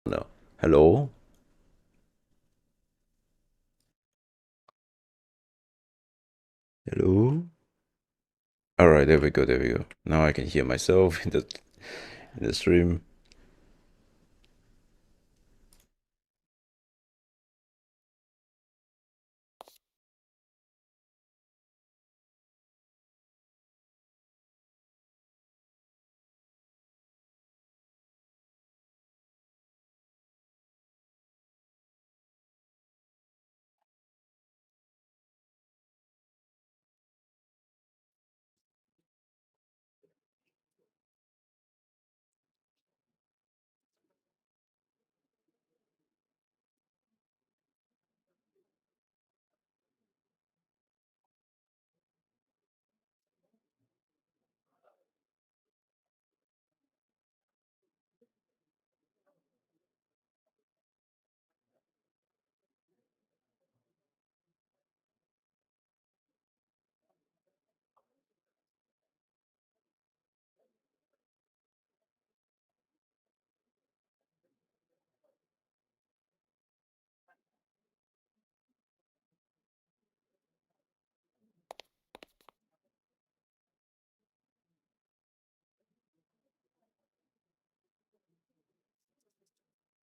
No. Hello? Hello? All right, there we go. There we go. Now I can hear myself in the stream.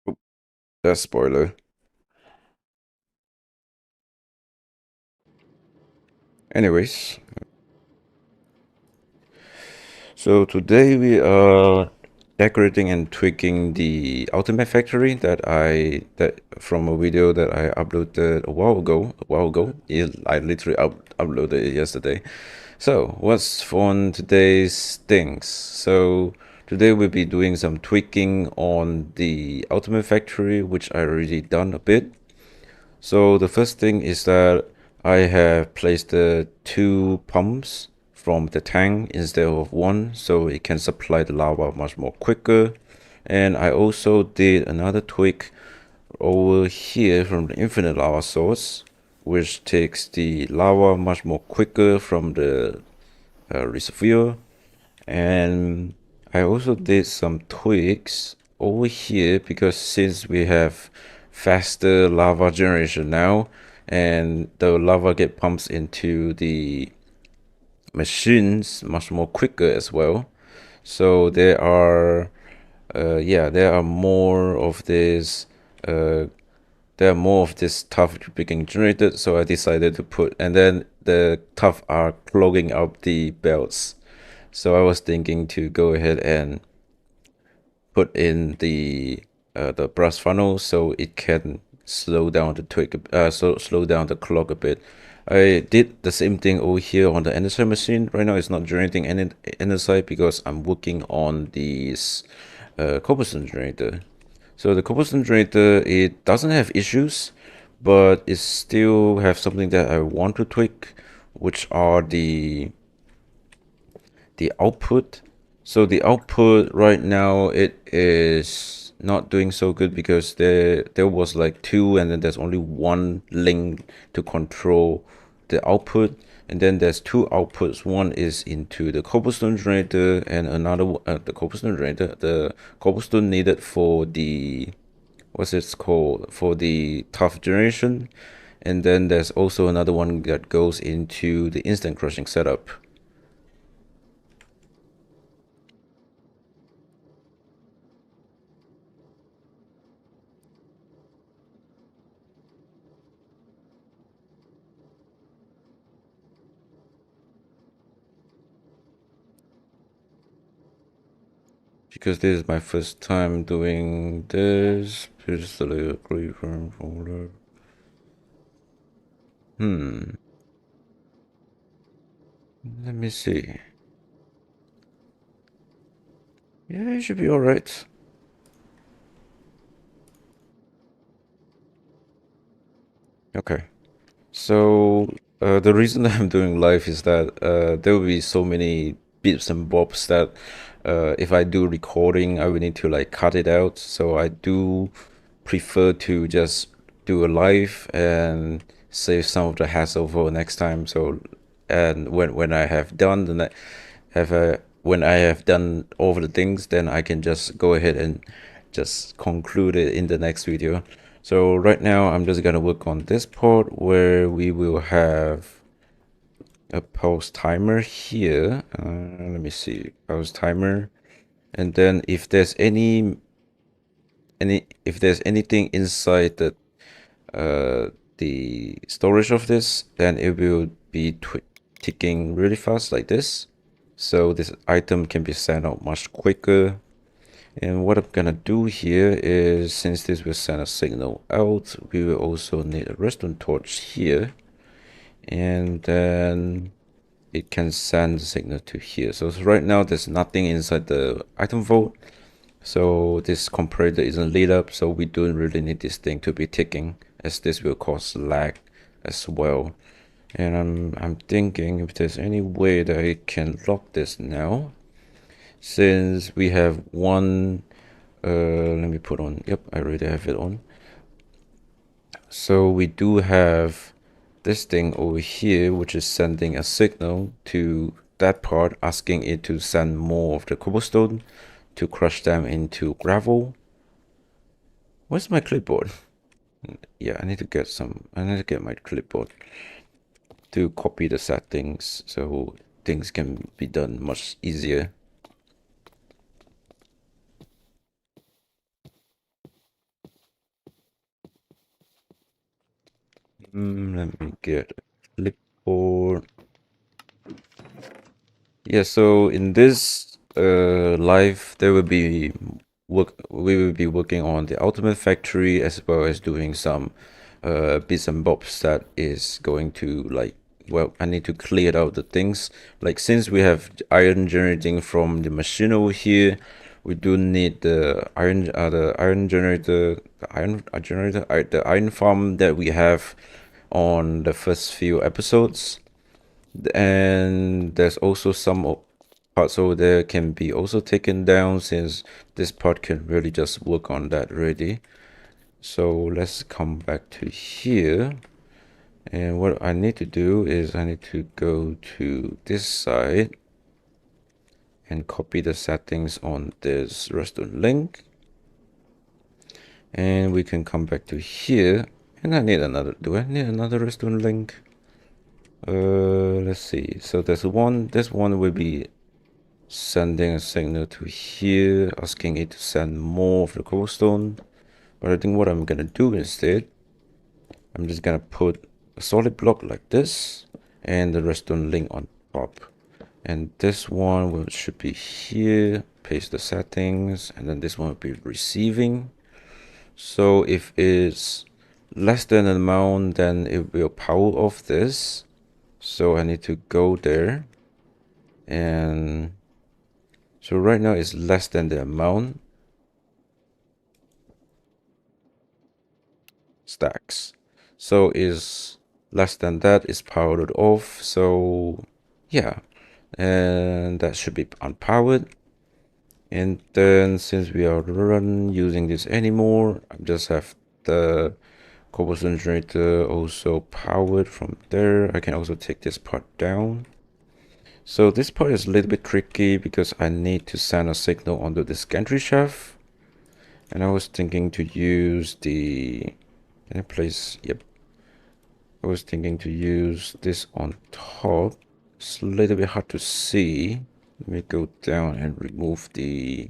Oop, that's spoiler. Anyways, so today we are decorating and tweaking the Ultimate Factory that from a video that I uploaded a while ago. I literally uploaded it yesterday. So, what's on today's things? So, today we'll be doing some tweaking on the Ultimate Factory, which I already done a bit. So, the first thing is that I have placed the two pumps from the tank instead of one, so it can supply the lava much more quicker. And I also did another tweak over here from the infinite lava source, which takes the lava much more quicker from the reservoir. And I also did some tweaks over here because since we have faster lava generation now, and the lava get pumps into the machines much more quicker as well. So there are more of this uh, there are more of this tuff being generated, so I decided to put, and then the tuff are clogging up the belts. So I was thinking to go ahead and put in the brass funnel so it can slow down the slow down the clock a bit. I did the same thing over here on the andesite machine. Right now it's not generating any andesite because I'm working on this cobblestone generator. So the cobblestone generator, it doesn't have issues, but it still have something that I want to tweak, which are the output. So the output right now, it is not doing so good because there was like two, and then there's only one link to control the output, and then there's two outputs. One is into the cobblestone generator, and the cobblestone needed for the what's it called, for the tough generation, and then there's also another one that goes into the instant crushing setup. Because this is my first time doing this. Here's the little from folder. Let me see. Yeah, it should be alright. Okay. So, the reason that I'm doing live is that there will be so many bits and bobs that if I do recording, I will need to like cut it out. So I do prefer to just do a live and save some of the hassle for next time. So, and when I have done the have a when I have done all of the things, then I can just go ahead and just conclude it in the next video. So right now I'm just gonna work on this part where we will have a pause timer here. Let me see, pause timer, and then if there's if there's anything inside the storage of this, then it will be ticking really fast like this. So this item can be sent out much quicker. And what I'm gonna do here is, since this will send a signal out, we will also need a redstone torch here. And then it can send the signal to here. So right now there's nothing inside the item vault. So this comparator isn't lit up, so we don't really need this thing to be ticking, as this will cause lag as well. And I'm thinking if there's any way that I can lock this now, since we have one. Let me put on. Yep, I already have it on. So we do have this thing over here, which is sending a signal to that part, asking it to send more of the cobblestone to crush them into gravel. Where's my clipboard? Yeah, I need to get my clipboard to copy the settings so things can be done much easier. Let me get a clipboard. Yeah, so in this live, there will be we will be working on the ultimate factory, as well as doing some bits and bobs that is going to, like, well, I need to clear out the things. Like, since we have iron generating from the machine over here, we do need the iron generator, the iron farm that we have on the first few episodes. And there's also some parts over there can be also taken down, since this part can really just work on that already. So let's come back to here, and what I need to do is I need to go to this side and copy the settings on this redstone link, and we can come back to here. And I need another, do I need another redstone link? Let's see. So there's one, this one will be sending a signal to here, asking it to send more of the cobblestone. But I think what I'm gonna do instead, I'm just gonna put a solid block like this and the redstone link on top. And this one should be here, paste the settings, and then this one will be receiving. So if it's less than an amount, then it will power off this. So I need to go there, and so right now it's less than the amount. Stacks. So is less than that is powered off. So yeah, and that should be unpowered. And then since we are run using this anymore, I just have the cobblestone generator also powered from there. I can also take this part down. So this part is a little bit tricky because I need to send a signal onto this gantry shaft. And I was thinking to use the in a place, yep. I was thinking to use this on top. It's a little bit hard to see. Let me go down and remove the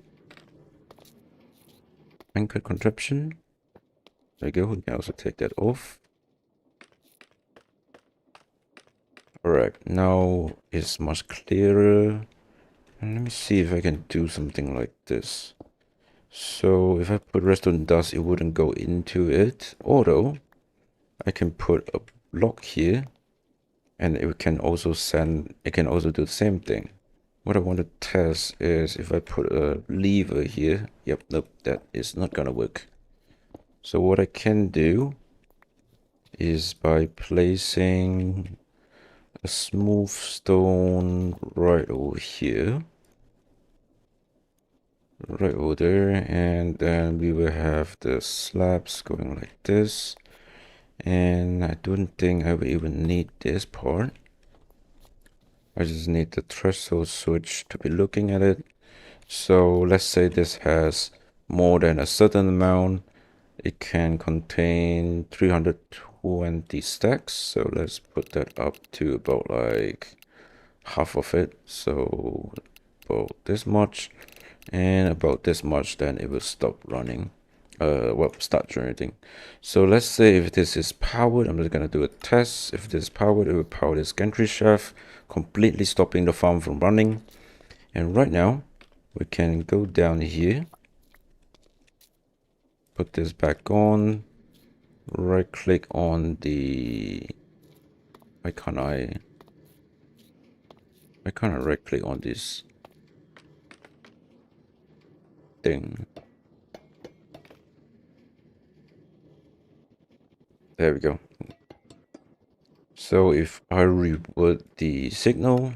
anchor contraption. There we go. We can also take that off. Alright, now it's much clearer. And let me see if I can do something like this. So if I put redstone dust, it wouldn't go into it. Although I can put a block here, and it can also do the same thing. What I want to test is if I put a lever here. Yep, nope, that is not gonna work. So what I can do is by placing a smooth stone right over here, right over there, and then we will have the slabs going like this. And I don't think I will even need this part. I just need the threshold switch to be looking at it. So let's say this has more than a certain amount, it can contain 320 stacks. So let's put that up to about like half of it. So about this much and about this much, then it will stop running. Well, start generating. So let's say if this is powered, I'm just gonna do a test. If this is powered, it will power this gantry shaft, completely stopping the farm from running. And right now, we can go down here, put this back on, right click on the, why can't I right click on this thing? There we go. So if I reboot the signal,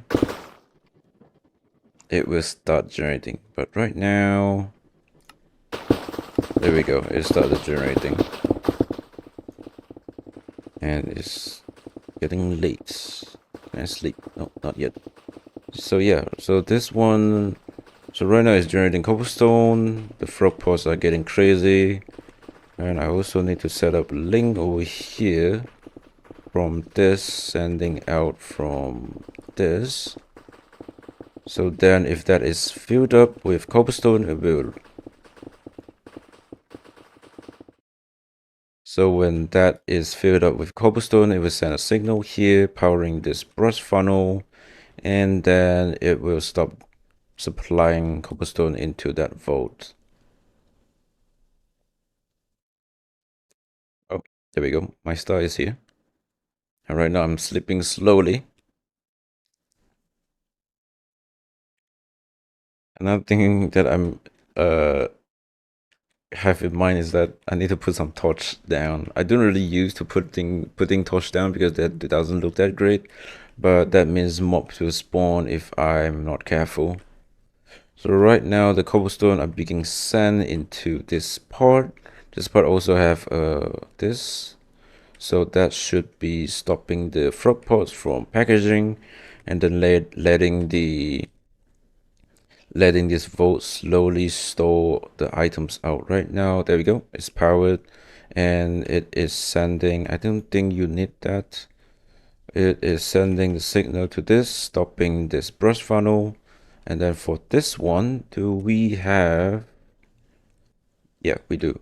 it will start generating. But right now, there we go. It started generating. And it's getting late. Can I sleep? No, not yet. So yeah, so this one, so right now it's generating cobblestone. The frog pods are getting crazy. And I also need to set up a link over here from this, sending out from this. So then if that is filled up with cobblestone, it will. So when that is filled up with cobblestone, it will send a signal here, powering this brush funnel, and then it will stop supplying cobblestone into that vault. Oh, there we go. My star is here. And right now I'm slipping slowly. Another thing that I'm have in mind is that I need to put some torch down. I don't really use to putting torch down because that doesn't look that great, but that means mobs will spawn if I'm not careful. So right now the cobblestone are being sent into this part. This part also have this, so that should be stopping the frog pods from packaging, and then letting this vault slowly store the items out. Right now, there we go. It's powered, and it is sending. I don't think you need that. It is sending the signal to this, stopping this brush funnel. And then for this one, do we have? Yeah, we do.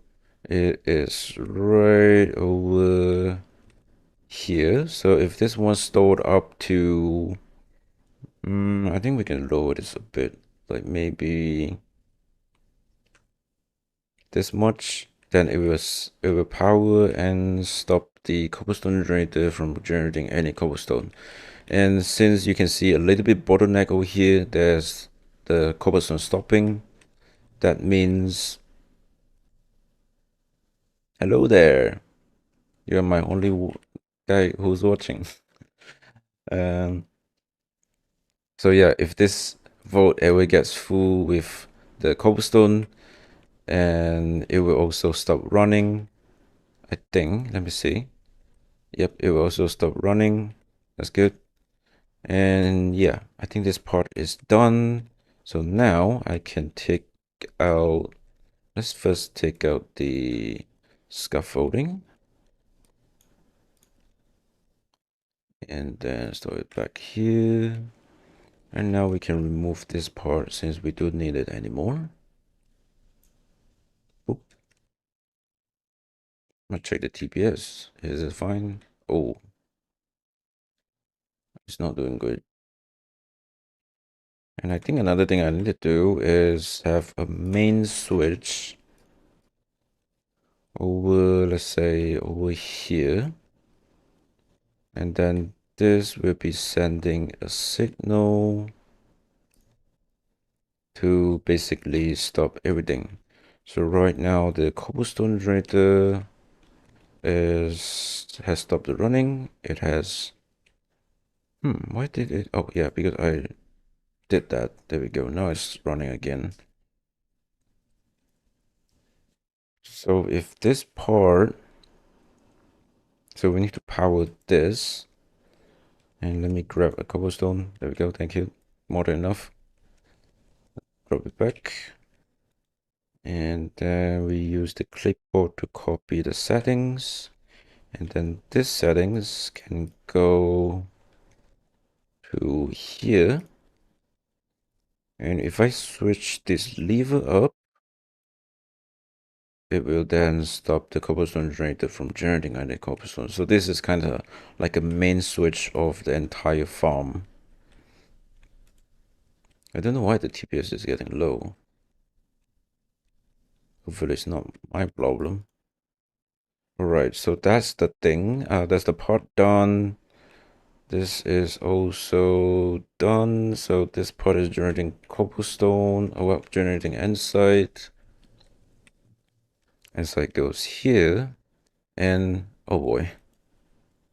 It is right over here. So if this one's stored up to, I think we can lower this a bit, like maybe this much. Then it will power and stop the cobblestone generator from generating any cobblestone. And since you can see a little bit bottleneck over here, there's the cobblestone stopping. That means, hello there. You're my only guy who's watching. Um, so yeah, if this vault ever gets full with the cobblestone, and it will also stop running, I think. Let me see. Yep, it will also stop running. That's good. And yeah, I think this part is done. So now I can take out, let's first take out the scaffolding. And then store it back here. And now we can remove this part since we don't need it anymore. Oop. I'm gonna check the TPS. Is it fine? Oh, it's not doing good. And I think another thing I need to do is have a main switch over, let's say, over here. And then this will be sending a signal to basically stop everything. So right now the cobblestone generator has stopped the running. It has, why did it? Oh yeah, because I did that. There we go. Now it's running again. So if this part, so we need to power this, and let me grab a cobblestone. There we go. Thank you. More than enough. Drop it back. And then we use the clipboard to copy the settings. And then this settings can go to here. And if I switch this lever up, it will then stop the cobblestone generator from generating any cobblestone. So this is kind of like a main switch of the entire farm. I don't know why the TPS is getting low. Hopefully it's not my problem. Alright, so that's the thing. That's the part done. This is also done. So this part is generating cobblestone. Oh well, generating andesite. Andesite goes here. And oh boy.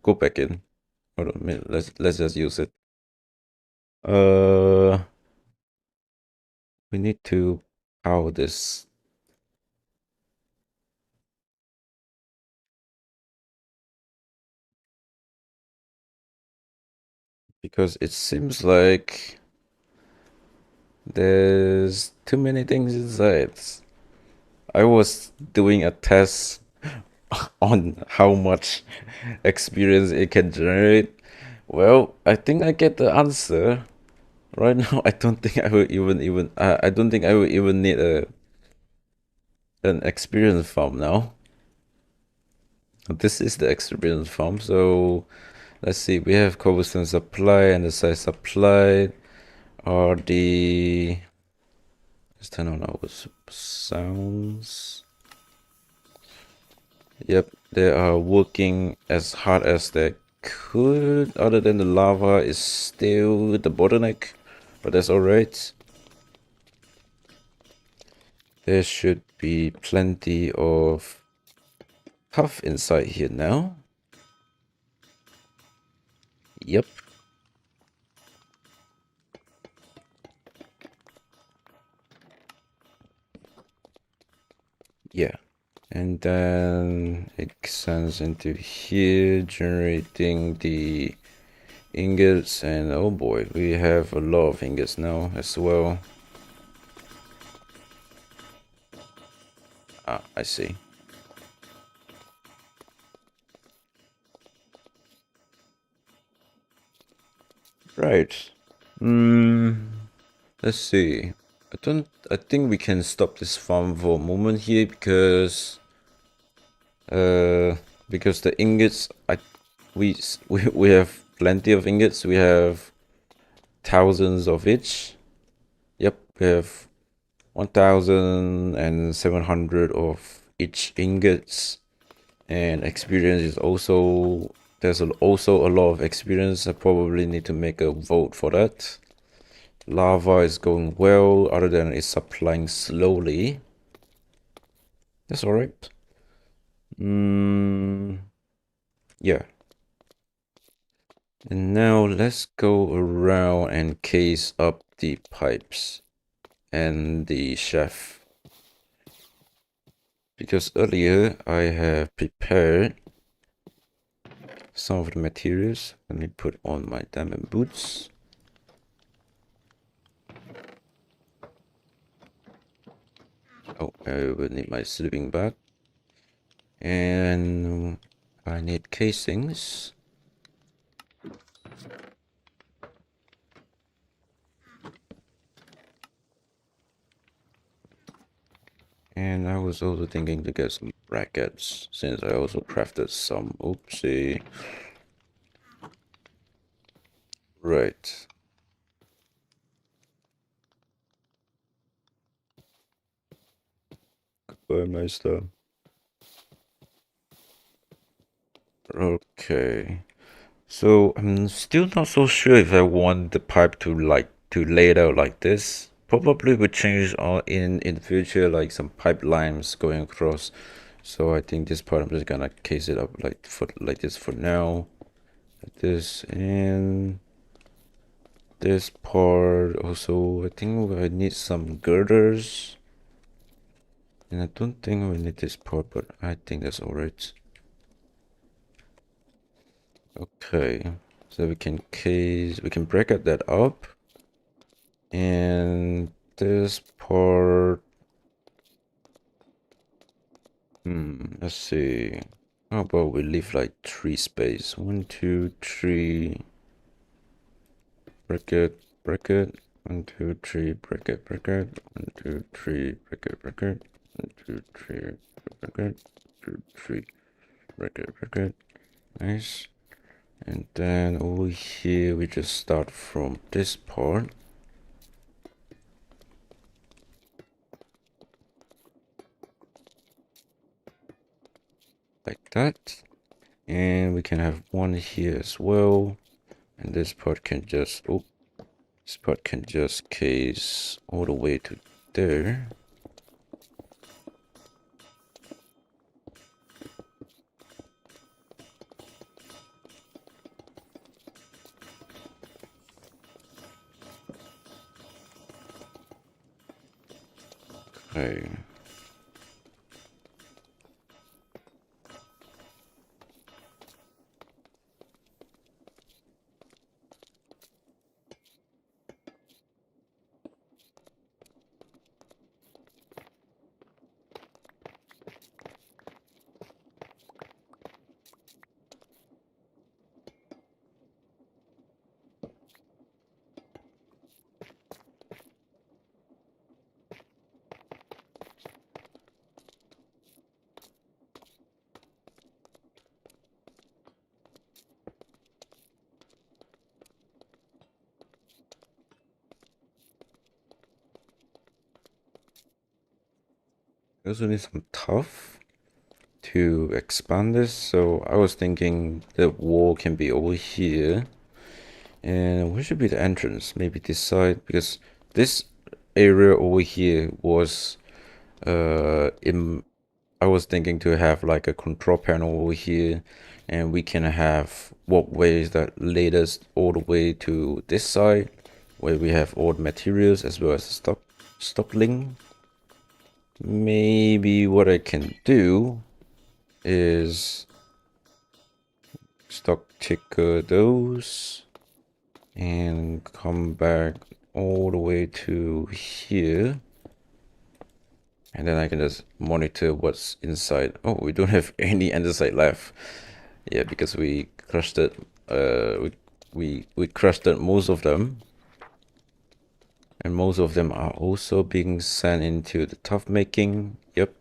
Go back in. Hold on a minute. Let's just use it. We need to power this because it seems like there's too many things inside. I was doing a test on how much experience it can generate. Well, I think I get the answer. Right now, I don't think I will even I don't think I will even need an experience farm now. This is the experience farm. So let's see. We have cobblestone supply and the size supply are the. Let's turn on our sounds. Yep, they are working as hard as they could. Other than the lava is still the bottleneck, but that's alright. There should be plenty of puff inside here now. Yep. Yeah. And then it sends into here, generating the ingots. And oh boy, we have a lot of ingots now as well. Ah, I see. Right. Let's see. I think we can stop this farm for a moment here because the ingots we have plenty of ingots. We have thousands of each. Yep, we have 1,700 of each ingots, and experience is also there's also a lot of experience. I probably need to make a vote for that. Lava is going well, other than it's supplying slowly. That's alright. Yeah. And now let's go around and case up the pipes and the chef. Because earlier I have prepared some of the materials. Let me put on my diamond boots. Oh, I will need my sleeping bag. And I need casings. And I was also thinking to get some brackets, since I also crafted some. Oopsie. Right. Goodbye, Meister. Okay. So I'm still not so sure if I want the pipe to lay it out like this. Probably would change in the future, like some pipelines going across. So I think this part I'm just gonna case it up like this for now. Like this, and this part also I think I need some girders. And I don't think we need this part, but I think that's alright. Okay, so we can bracket that up. And this part let's see. How about we leave like 3 space? 1, 2, 3, bracket, bracket. 1, 2, 3, bracket, bracket. 1, 2, 3, bracket, bracket. 1, 2, 3, bracket, 2, 3, bracket, bracket. Nice. And then over here, we just start from this part. Like that. And we can have one here as well. And this part can just, oh, this part can just case all the way to there. Okay. I also need some tuff to expand this. So I was thinking the wall can be over here. And where should be the entrance? Maybe this side, because this area over here was in I was thinking to have like a control panel over here, and we can have walkways that lead us all the way to this side where we have all the materials as well as the stockling. Maybe what I can do is stock ticker those and come back all the way to here, and then I can just monitor what's inside. Oh, we don't have any andesite left. Yeah, because we crushed it. We crushed it, most of them, and most of them are also being sent into the tuff making. Yep.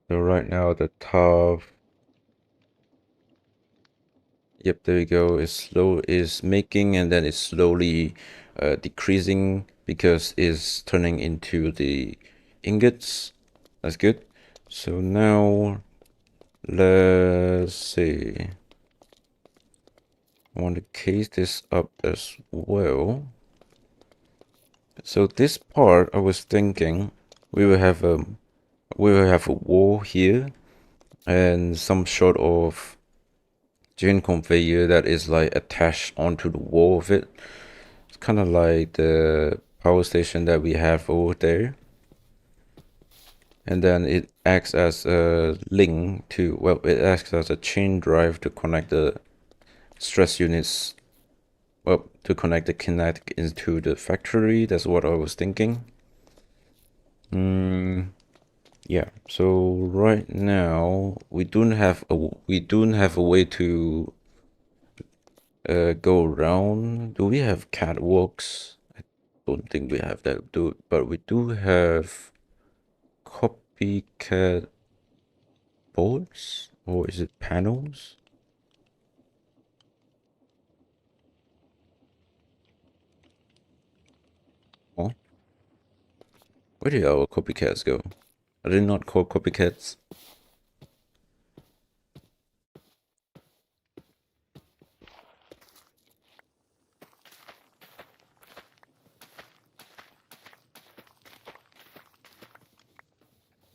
So right now the tuff. Yep, there we go. Is making, and then it's slowly decreasing because it's turning into the ingots. That's good. So now let's see. I want to case this up as well. So this part, I was thinking we will have a wall here and some sort of chain conveyor that is like attached onto the wall of it. It's kind of like the power station that we have over there. And then it acts as a link to, well, it acts as a chain drive to connect the stress units, well, to connect the kinetic into the factory. That's what I was thinking. Yeah, so right now we don't have a way to go around. Do we have catwalks? I don't think we have that, but we do have copycat boards, or is it panels? Oh, where did our copycats go? Are they not called copycats?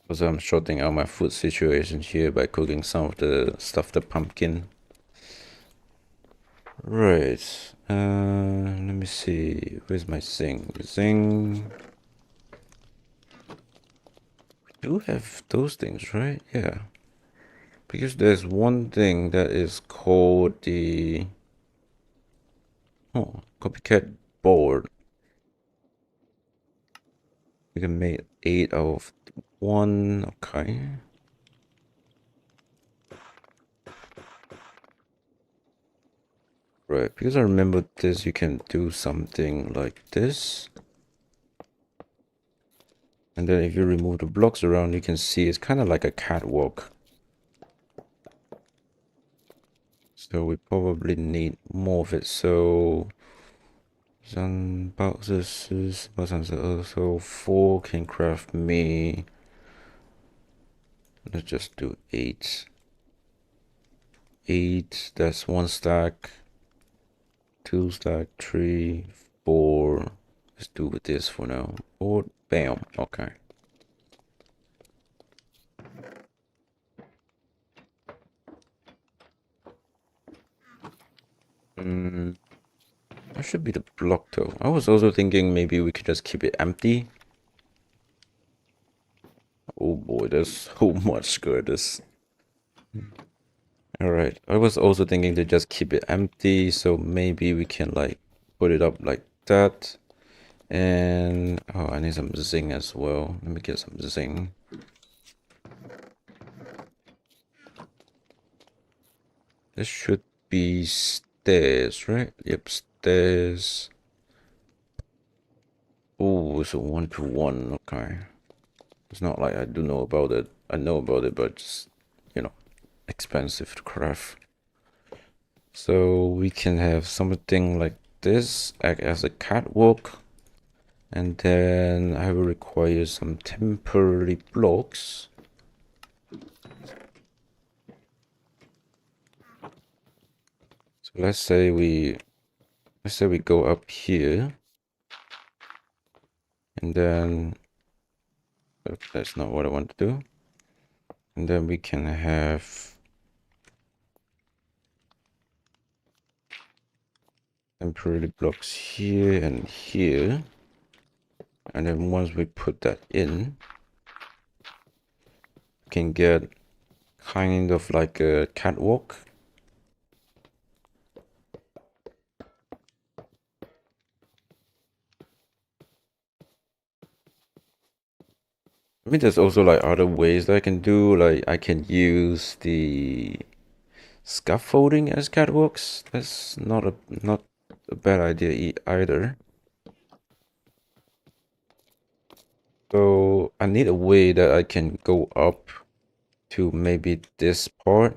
Also, I'm sorting out my food situation here by cooking some of the stuffed pumpkin. Right. Let me see. Where's my zinc? Zinc. We do have those things, right? Yeah. Because there's one thing that is called the copycat board. We can make 8 out of one. Okay. Right, because I remember this, you can do something like this. And then if you remove the blocks around, you can see it's kind of like a catwalk. So we probably need more of it. So so 4 can craft me. Let's just do 8. 8, that's 1 stack. 2 stack, 3, 4. Let's do with this for now. 4, bam, okay. That should be the block though. I was also thinking maybe we could just keep it empty. Oh boy, there's so much goodness. Alright, I was also thinking to just keep it empty, so maybe we can like put it up like that. And oh, I need some zinc as well. Let me get some zinc. This should be stairs, right? Yep, stairs. Oh, it's a 1 to 1. Okay. It's not like I do know about it. I know about it, but it's, you know, expensive to craft. So we can have something like this act as a catwalk. And then I will require some temporary blocks. So let's say we go up here. And then that's not what I want to do. And then we can have temporary blocks here and here. And then once we put that in, we can get kind of like a catwalk. I mean, there's also like other ways that I can do. Like I can use the scaffolding as catwalks. That's not a bad idea either. So I need a way that I can go up to maybe this part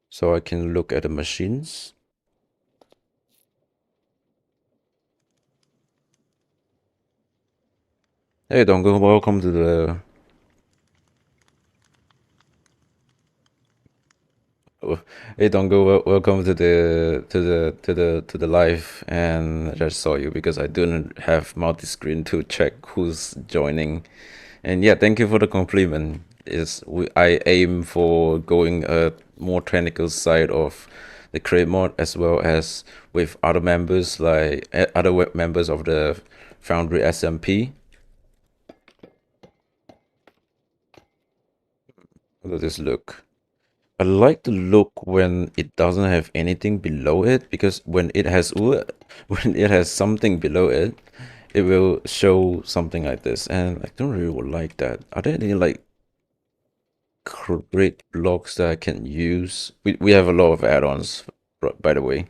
so I can look at the machines. Hey Dongo, welcome to the hey Dongo, welcome to the live. And I just saw you because I didn't have multi-screen to check who's joining. And yeah, thank you for the compliment. I aim for going a more technical side of the create mod as well as with other members like other members of the Foundry SMP. How does this look? I like the look when it doesn't have anything below it, because when it has when it has something below it, it will show something like this, and I don't really like that. Are there any like great blocks that I can use? We have a lot of add-ons, by the way.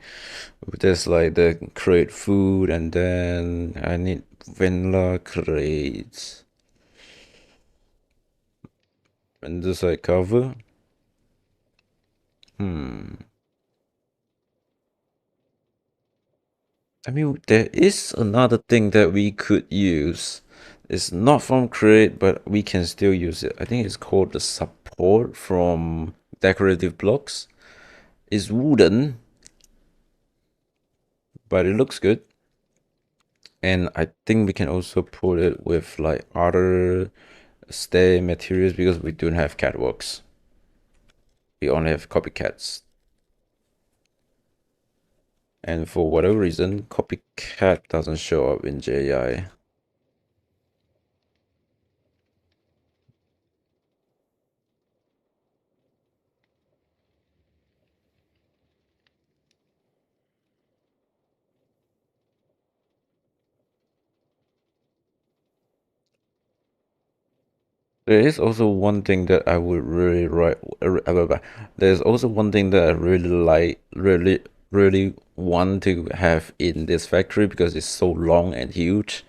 There's like the create food, and then I need vanilla crates, and this like cover. I mean, there is another thing that we could use. It's not from Create, but we can still use it. I think it's called the support from decorative blocks. It's wooden, but it looks good. And I think we can also put it with like other stay materials because we don't have catwalks. We only have copycats. And for whatever reason, copycat doesn't show up in JI. There is also one thing that I would really there's also one thing that I really like, really want to have in this factory because it's so long and huge.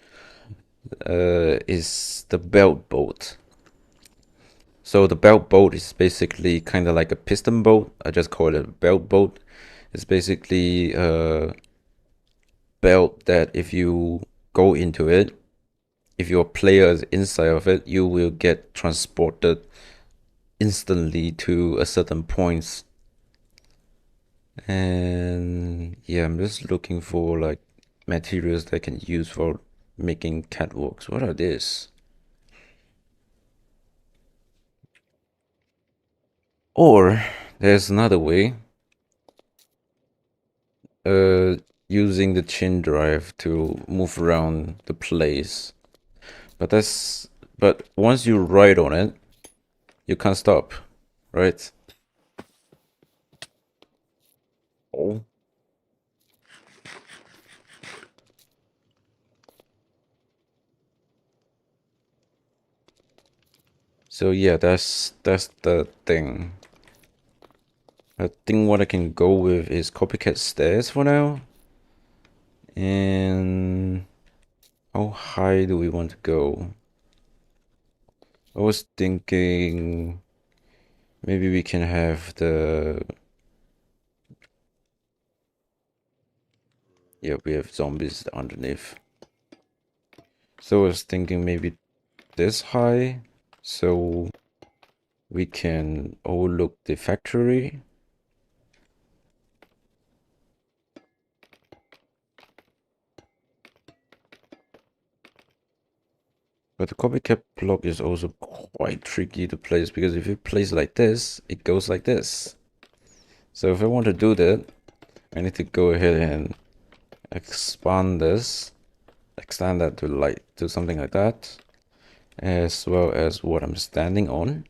Is the belt boat. So the belt boat is basically kind of like a piston boat. I just call it a belt boat. It's basically a belt that if you go into it, if your player is inside of it, you will get transported instantly to a certain points. And yeah, I'm just looking for like materials that I can use for making catwalks. What are these? Or there's another way, uh, using the chain drive to move around the place. But that's but once you ride on it, you can't stop, right? Oh. So yeah, that's the thing. I think what I can go with is copycat stairs for now. And how high do we want to go? I was thinking maybe we can have the, yeah, we have zombies underneath. So I was thinking maybe this high so we can overlook the factory. But the copycat block is also quite tricky to place because if you place like this, it goes like this. So if I want to do that, I need to go ahead and expand this, extend that to like to something like that, as well as what I'm standing on.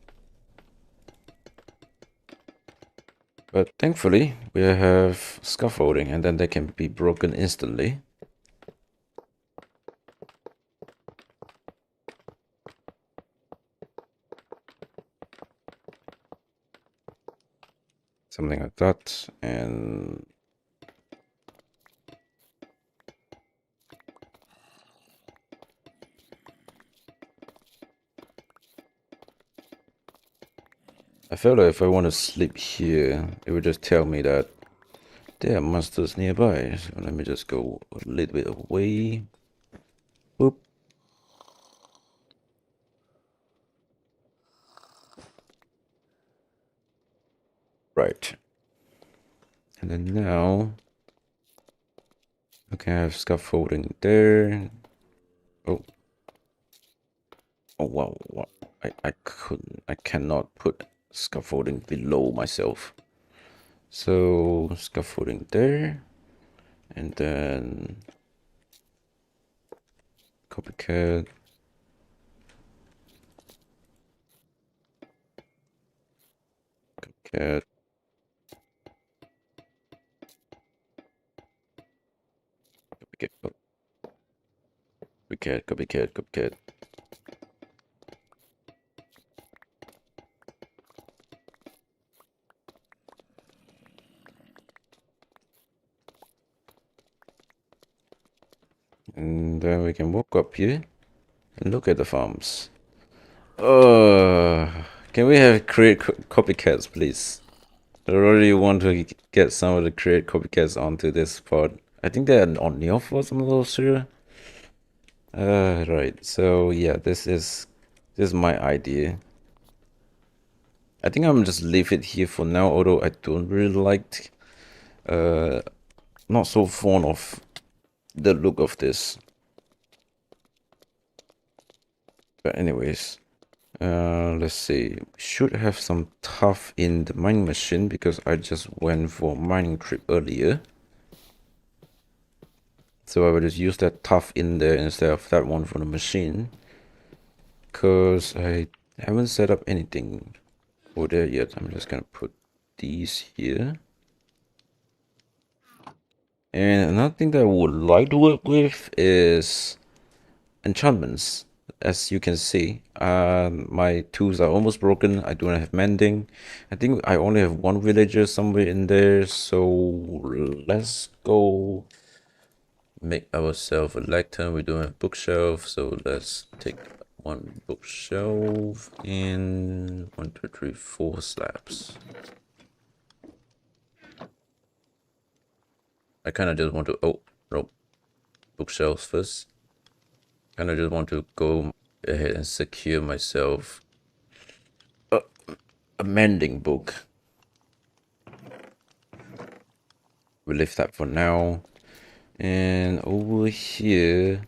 But thankfully, we have scaffolding and then they can be broken instantly. Something like that. And I feel like if I want to sleep here, it would just tell me that there are monsters nearby. So let me just go a little bit away. Boop. Right. And then now we can have scaffolding there. Oh. Oh wow, what? I cannot put scaffolding below myself. So scaffolding there, and then copycat. Copycat. Copycat. Copycat. Copycat. Copycat. And then we can walk up here and look at the farms. Can we have create copycats, please? I really want to get some of the create copycats onto this pod. I think they're on the offer or some of those here. Right. So yeah, this is my idea. I think I'm just leave it here for now, although I don't really like, uh not so fond of the look of this. But anyways, let's see. Should have some tough in the mining machine because I just went for a mining trip earlier. So I will just use that tough in there instead of that one from the machine. Because I haven't set up anything for there yet. I'm just gonna put these here. And another thing that I would like to work with is enchantments. as you can see, my tools are almost broken. I do not have mending. I think I only have one villager somewhere in there. So let's go make ourselves a lectern. We don't have bookshelf, so let's take one bookshelf in 1, 2, 3, 4 slabs. I kind of just want to, oh, no, bookshelves first. Kind of just want to go ahead and secure myself a mending book. We leave that for now. And over here,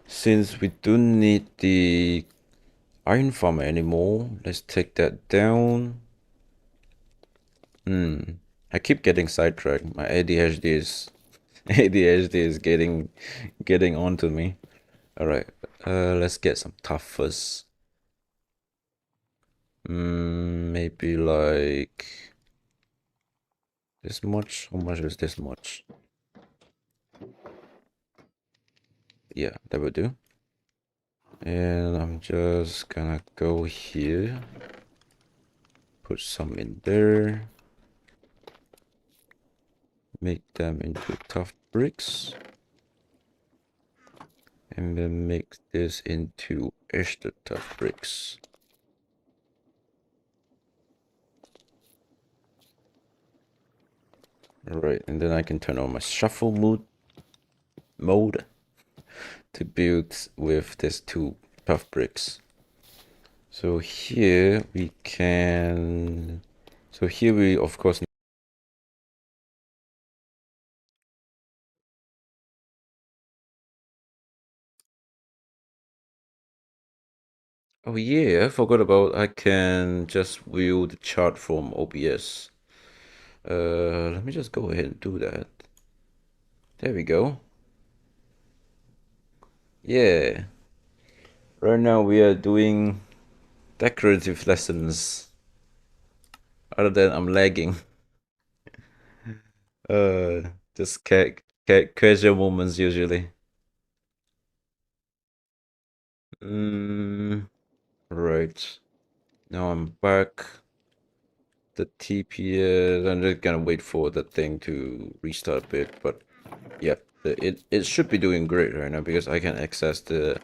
since we don't need the iron farm anymore, let's take that down. I keep getting sidetracked. My ADHD is ADHD is getting onto me. All right, let's get some tough first. Maybe like this much. How much is this much? Yeah, that will do. And I'm just gonna go here, put some in there, make them into tough bricks, and then make this into extra tough bricks. Alright, and then I can turn on my shuffle mode to build with these two tough bricks. So here we can, so here we of course, oh yeah, I forgot about, I can just view the chart from OBS. Let me just go ahead and do that. There we go. Yeah. Right now we are doing decorative lessons. Other than I'm lagging. Uh, just casual moments usually. Right. Now I'm back. The TPS. I'm just gonna wait for the thing to restart a bit, but yeah, it should be doing great right now because I can access the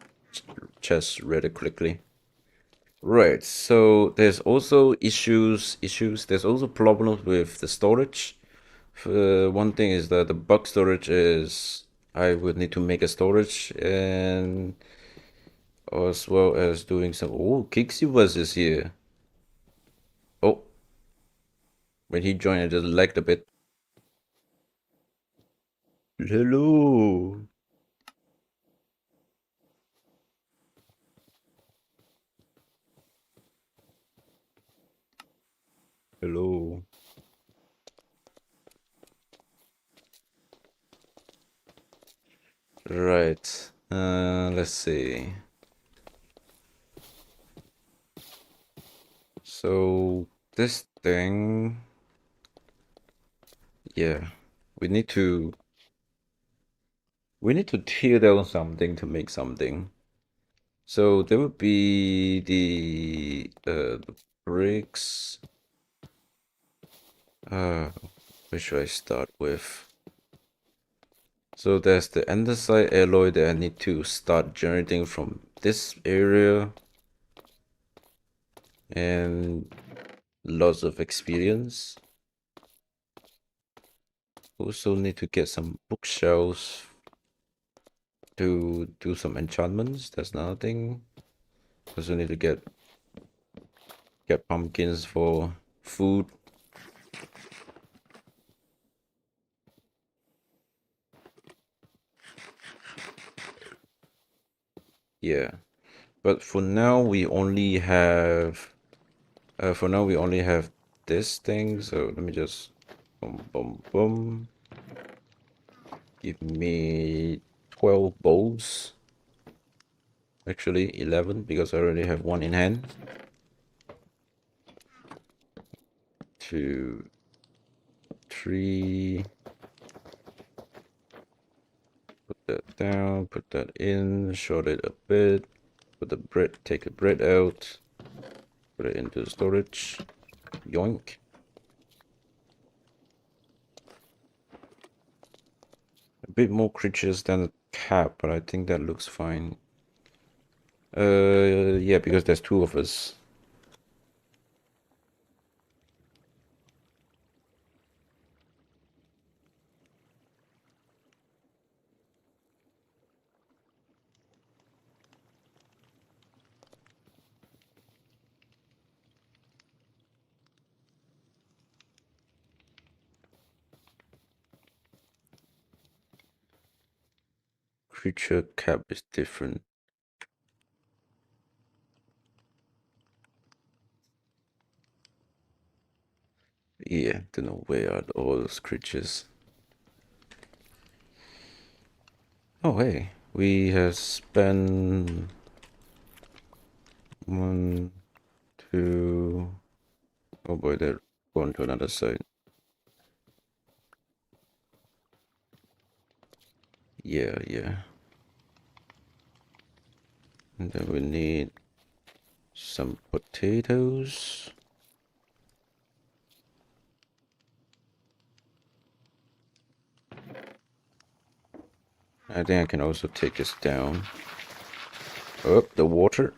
chest really quickly. Right, so there's also issues. There's also problems with the storage. One thing is that the bulk storage is I would need to make a storage and as well as doing some. Oh, Kixie was is here. Oh, when he joined, I just lagged a bit. Hello, hello. Right. Let's see. So this thing, yeah, we need to we need to tear down something to make something. So there would be the bricks. Uh, where should I start with? So there's the andesite alloy that I need to start generating from this area, and lots of experience. Also need to get some bookshelves to do some enchantments. That's another thing. Also need to get pumpkins for food. Yeah, but for now we only have this thing. So let me just boom boom boom. Give me 12 bowls. Actually 11 because I already have one in hand. 2, 3. Put that down, put that in, short it a bit. put the bread, take the bread out, put it into the storage. Yoink. A bit more creatures than the cat, but I think that looks fine. Yeah, because there's two of us. Creature cap is different. Yeah, don't know where are all those creatures. Oh hey, we have spent one, two. Oh boy, they're going to another side. Yeah, yeah. And then we need some potatoes. I think I can also take this down. Oh, the water.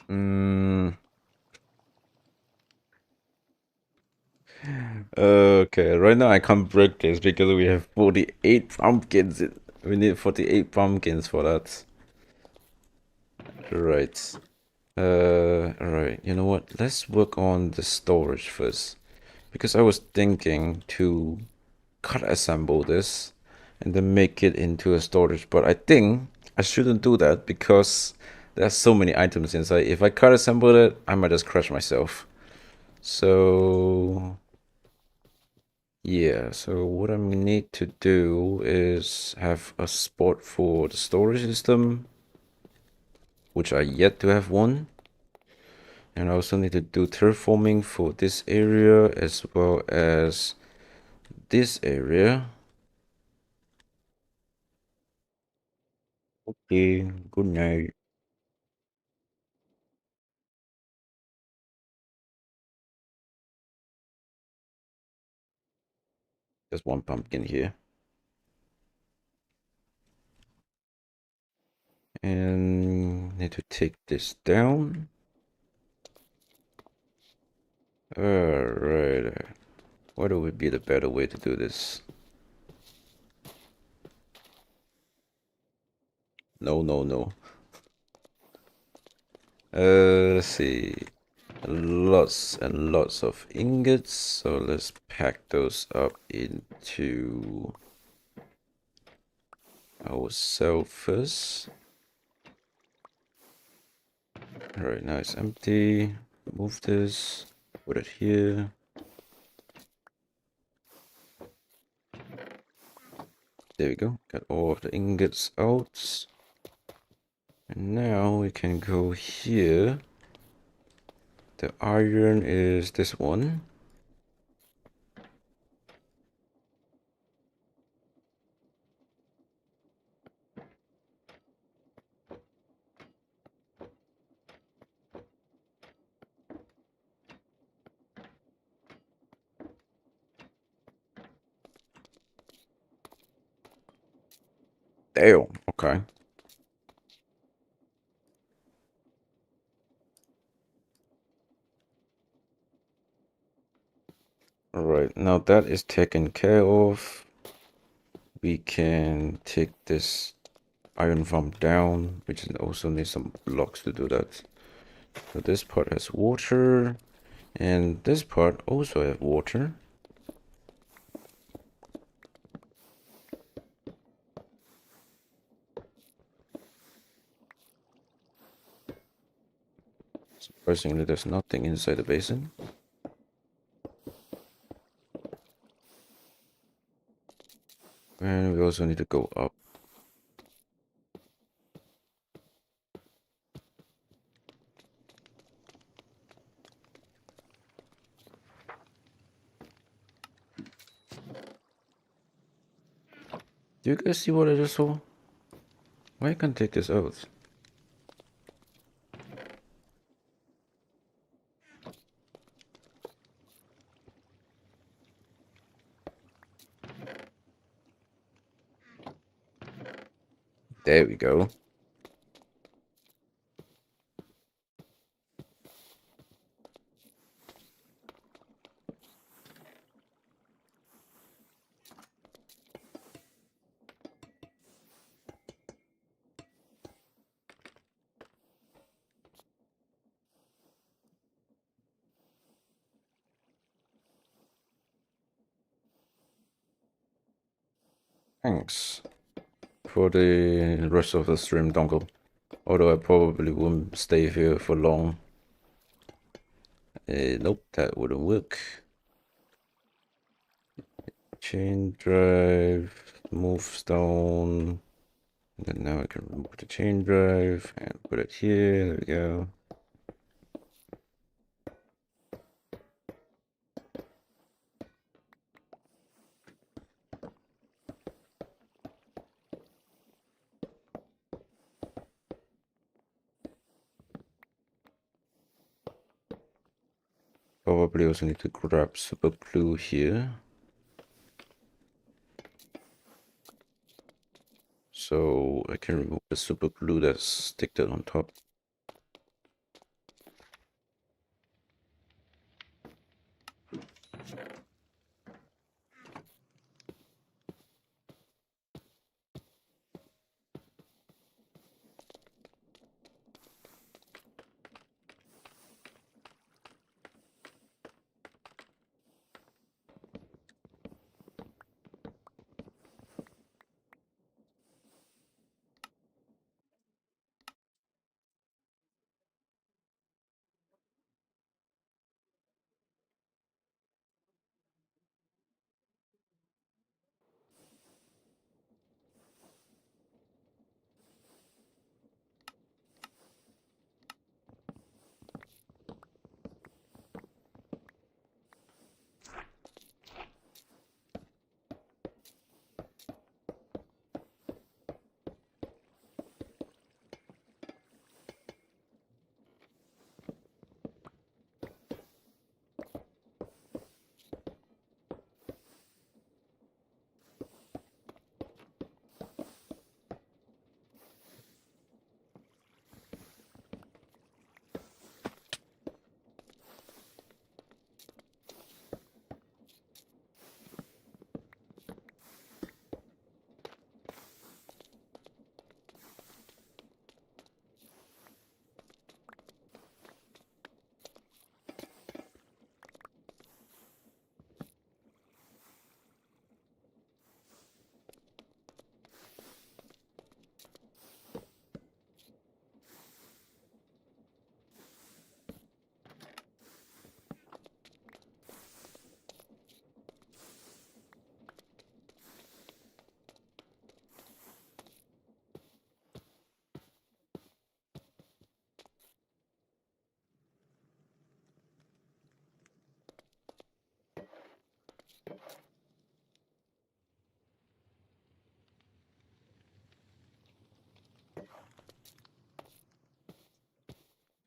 Mm, okay, right now I can't break this because we have 48 pumpkins. We need 48 pumpkins for that. Right. Alright. You know what? Let's work on the storage first. Because I was thinking to cut assemble this and then make it into a storage, but I think I shouldn't do that because there's so many items inside. If I cut assemble it, I might just crush myself. So yeah, so what I need to do is have a spot for the storage system, which I yet to have one. And I also need to do terraforming for this area as well as this area. Okay, good night. There's one pumpkin here. And need to take this down. Alright. What would be the better way to do this? No, no, no. Let's see. Lots and lots of ingots. So let's pack those up into our cell first. Alright, now it's empty. Remove this. Put it here. There we go. Got all of the ingots out. And now we can go here. The iron is this one. Damn. Okay. Alright, now that is taken care of. We can take this iron farm down, which also needs some blocks to do that. So this part has water, and this part also has water. Surprisingly, there's nothing inside the basin. And we also need to go up. Do you guys see what I just saw? Why can't I take this out? There we go. Thanks for the rest of the stream, dongle. Although I probably won't stay here for long. Nope, that wouldn't work. Chain drive, move stone. And now I can remove the chain drive and put it here. There we go. Probably also need to grab super glue here. So I can remove the super glue that's sticked on top.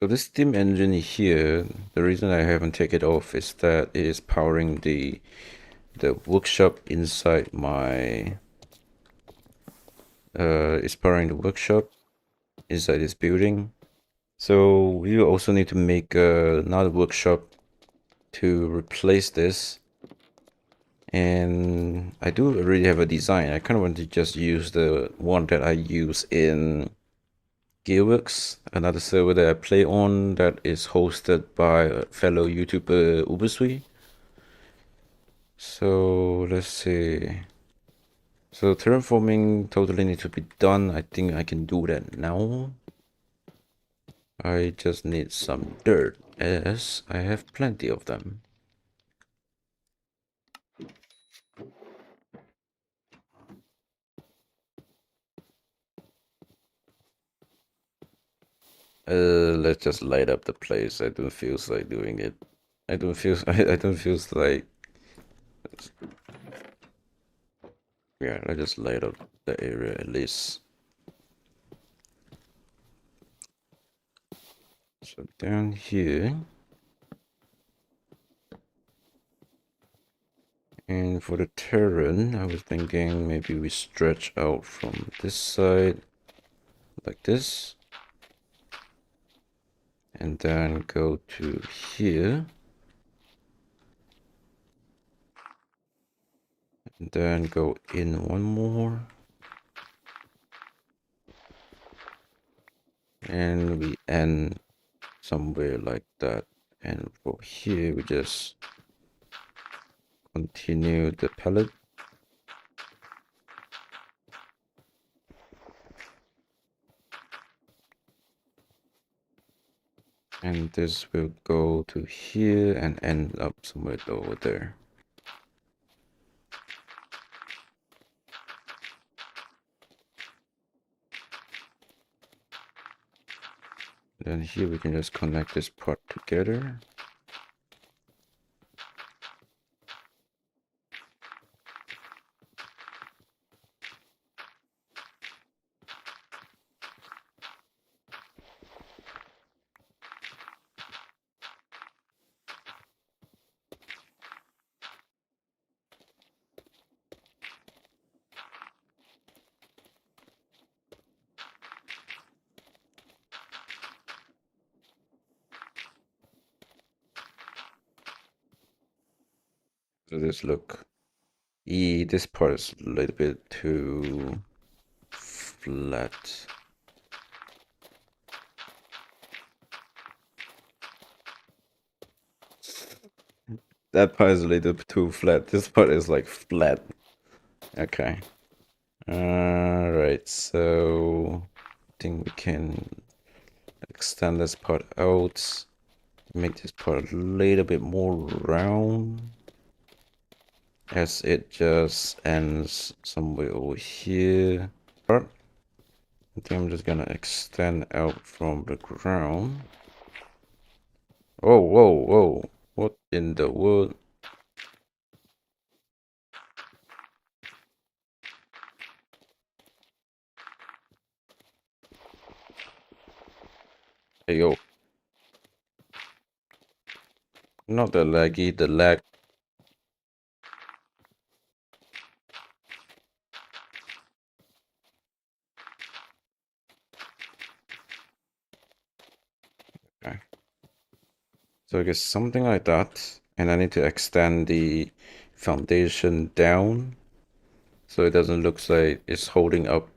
So this steam engine here, the reason I haven't taken it off is that it is powering the workshop inside my it's powering the workshop inside this building. So we will also need to make another workshop to replace this. And I do already have a design. I kind of want to just use the one that I use in Gearworks, another server that I play on that is hosted by a fellow YouTuber Ubersui. So let's see. So terraforming totally needs to be done. I think I can do that now. I just need some dirt, as I have plenty of them. Let's just light up the place. I don't feel like doing it. I don't feel like Yeah, let's just light up the area at least. So down here. And for the terrain, I was thinking maybe we stretch out from this side like this. And then go to here. And then go in one more. And we end somewhere like that. And for here, we just continue the palette. And this will go to here and end up somewhere over there. Then here we can just connect this part together. So this look. This part is a little bit too flat. That part is a little bit too flat. This part is like flat. Okay. Alright, so I think we can extend this part out. Make this part a little bit more round. As it just ends somewhere over here. I think I'm just gonna extend out from the ground. Oh, whoa, whoa. What in the world? Hey, yo. Not the laggy, the lag. Okay. So I guess something like that. And I need to extend the foundation down so it doesn't look like it's holding up